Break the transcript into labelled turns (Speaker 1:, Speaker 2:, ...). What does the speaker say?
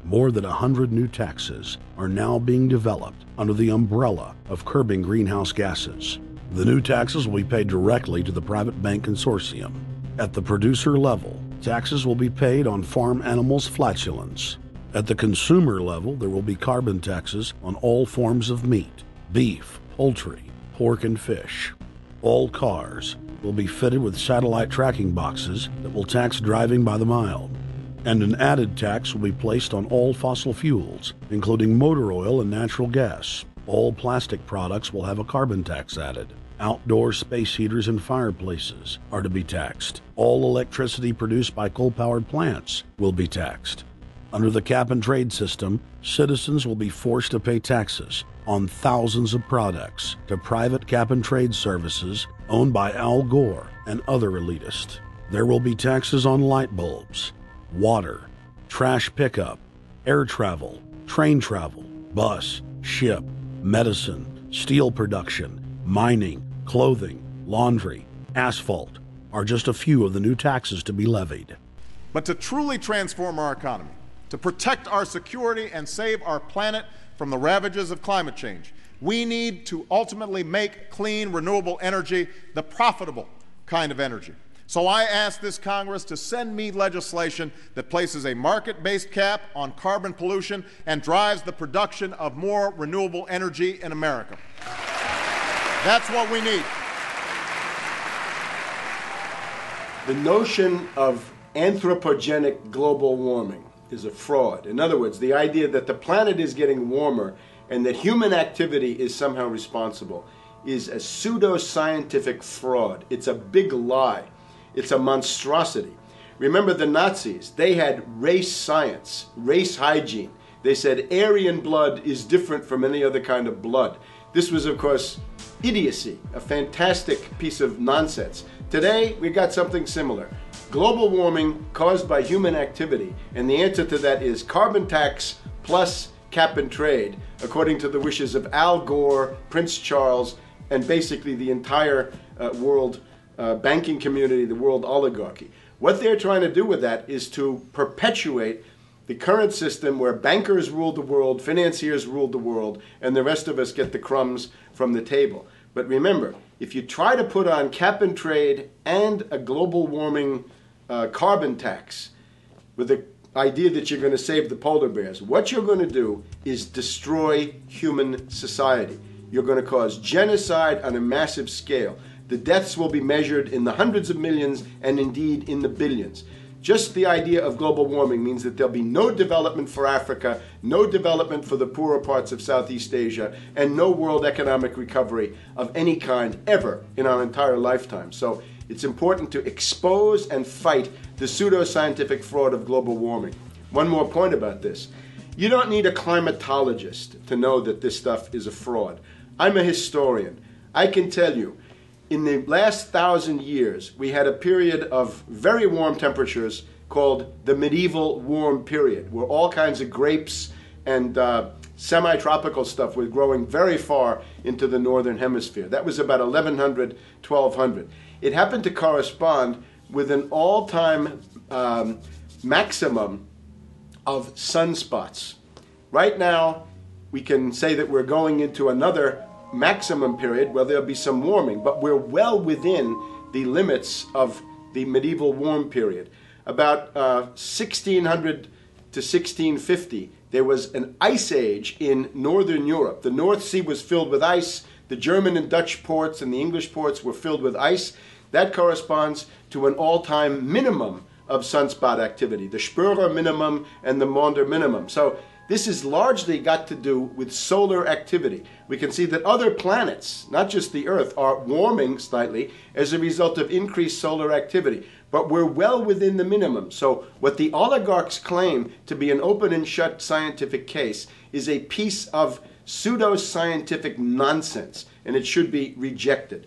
Speaker 1: More than 100 new taxes are now being developed under the umbrella of curbing greenhouse gases. The new taxes will be paid directly to the private bank consortium. At the producer level, taxes will be paid on farm animals' flatulence. At the consumer level, there will be carbon taxes on all forms of meat, beef, poultry, pork, and fish. All cars will be fitted with satellite tracking boxes that will tax driving by the mile. And an added tax will be placed on all fossil fuels, including motor oil and natural gas. All plastic products will have a carbon tax added. Outdoor space heaters and fireplaces are to be taxed. All electricity produced by coal-powered plants will be taxed. Under the cap-and-trade system, citizens will be forced to pay taxes on thousands of products to private cap-and-trade services owned by Al Gore and other elitists. There will be taxes on light bulbs, water, trash pickup, air travel, train travel, bus, ship, medicine, steel production, mining, clothing, laundry, asphalt are just a few of the new taxes to be levied.
Speaker 2: But to truly transform our economy, to protect our security and save our planet from the ravages of climate change, we need to ultimately make clean, renewable energy the profitable kind of energy. So I ask this Congress to send me legislation that places a market-based cap on carbon pollution and drives the production of more renewable energy in America. That's what we need.
Speaker 3: The notion of anthropogenic global warming is a fraud. In other words, the idea that the planet is getting warmer and that human activity is somehow responsible is a pseudo-scientific fraud. It's a big lie. It's a monstrosity. Remember the Nazis, they had race science, race hygiene. They said Aryan blood is different from any other kind of blood. This was, of course, idiocy, a fantastic piece of nonsense. Today, we got something similar. Global warming caused by human activity, and the answer to that is carbon tax plus cap and trade, according to the wishes of Al Gore, Prince Charles, and basically the entire world banking community, the world oligarchy. What they're trying to do with that is to perpetuate the current system where bankers rule the world, financiers rule the world, and the rest of us get the crumbs from the table. But remember, if you try to put on cap and trade and a global warming carbon tax with the idea that you're going to save the polar bears, what you're going to do is destroy human society. You're going to cause genocide on a massive scale. The deaths will be measured in the hundreds of millions and indeed in the billions. Just the idea of global warming means that there'll be no development for Africa, no development for the poorer parts of Southeast Asia, and no world economic recovery of any kind ever in our entire lifetime. So it's important to expose and fight the pseudo-scientific fraud of global warming. One more point about this. You don't need a climatologist to know that this stuff is a fraud. I'm a historian. I can tell you, in the last 1,000 years, we had a period of very warm temperatures called the medieval warm period, where all kinds of grapes and semi-tropical stuff was growing very far into the northern hemisphere. That was about 1100, 1200. It happened to correspond with an all-time maximum of sunspots. Right now, we can say that we're going into another maximum period where there'll be some warming, but we're well within the limits of the medieval warm period. About 1600 to 1650, there was an ice age in northern Europe. The North Sea was filled with ice. The German and Dutch ports and the English ports were filled with ice. That corresponds to an all-time minimum of sunspot activity, the Spörer minimum and the Maunder minimum. So this has largely got to do with solar activity. We can see that other planets, not just the Earth, are warming slightly as a result of increased solar activity. But we're well within the minimum. So what the oligarchs claim to be an open and shut scientific case is a piece of pseudo-scientific nonsense, and it should be rejected.